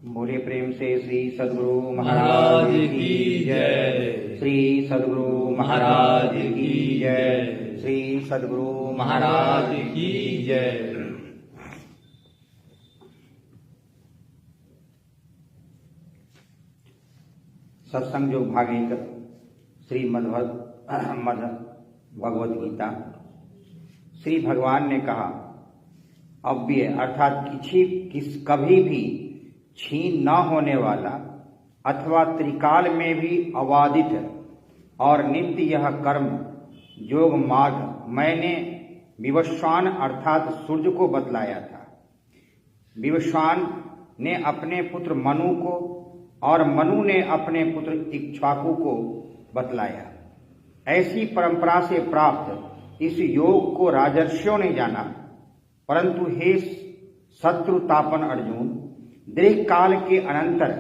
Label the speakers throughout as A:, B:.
A: बोले प्रेम से श्री सद्गुरु महाराज की जय। श्री सद्गुरु महाराज की जय। श्री सद्गुरु महाराज की जय। सत्संग जो भाग 1 श्रीमद् भगवद गीता। श्री भगवान ने कहा, अव्यय अर्थात कभी भी छीन न होने वाला अथवा त्रिकाल में भी अबाधित और नित्य यह कर्म योग मार्ग मैंने विवस्वान अर्थात सूर्य को बतलाया था। विवस्वान ने अपने पुत्र मनु को और मनु ने अपने पुत्र इक्ष्वाकु को बतलाया। ऐसी परंपरा से प्राप्त इस योग को राजर्षियों ने जाना, परंतु हे शत्रुतापन अर्जुन, दीर्घ काल के अनंतर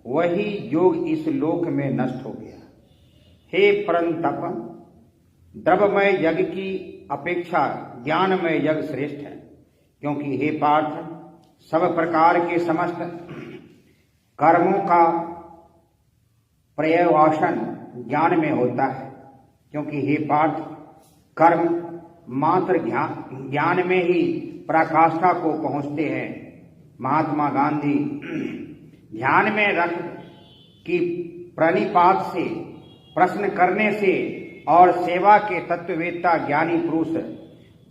A: वही योग इस लोक में नष्ट हो गया। हे परंतप, द्रव्यमय यज्ञ की अपेक्षा ज्ञानमय यज्ञ श्रेष्ठ है, क्योंकि हे पार्थ, सब प्रकार के समस्त कर्मों का पर्यवसान ज्ञान में होता है। क्योंकि हे पार्थ, कर्म मात्र ज्ञान में ही पराकाष्ठा को पहुंचते हैं। महात्मा गांधी ध्यान में रख कि प्रणिपात से, प्रश्न करने से और सेवा के तत्ववेत्ता ज्ञानी पुरुष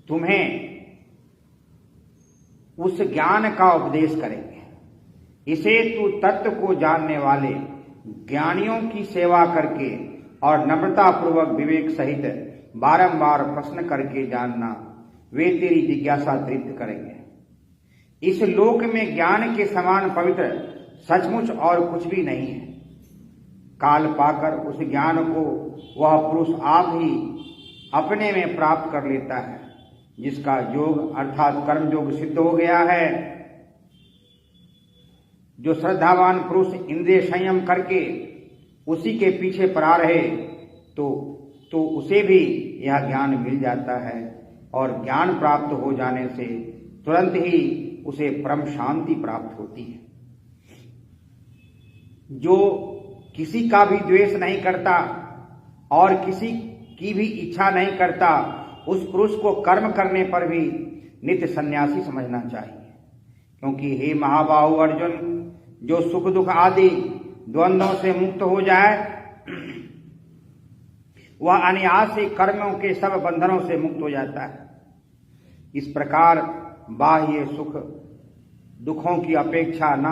A: तुम्हें उस ज्ञान का उपदेश करेंगे। इसे तू तत्व को जानने वाले ज्ञानियों की सेवा करके और नम्रता पूर्वक विवेक सहित बारंबार प्रश्न करके जानना, वे तेरी जिज्ञासा तृप्त करेंगे। इस लोक में ज्ञान के समान पवित्र सचमुच और कुछ भी नहीं है। काल पाकर उस ज्ञान को वह पुरुष आप ही अपने में प्राप्त कर लेता है, जिसका योग अर्थात कर्म योग सिद्ध हो गया है। जो श्रद्धावान पुरुष इंद्रिय संयम करके उसी के पीछे पड़ा रहे तो उसे भी यह ज्ञान मिल जाता है, और ज्ञान प्राप्त हो जाने से तुरंत ही उसे परम शांति प्राप्त होती है। जो किसी का भी द्वेष नहीं करता और किसी की भी इच्छा नहीं करता, उस पुरुष को कर्म करने पर भी नित्य सन्यासी समझना चाहिए। क्योंकि हे महाबाहु अर्जुन, जो सुख दुख आदि द्वंद्वों से मुक्त हो जाए, वह अनायास से कर्मों के सब बंधनों से मुक्त हो जाता है। इस प्रकार बाह्य सुख दुखों की अपेक्षा न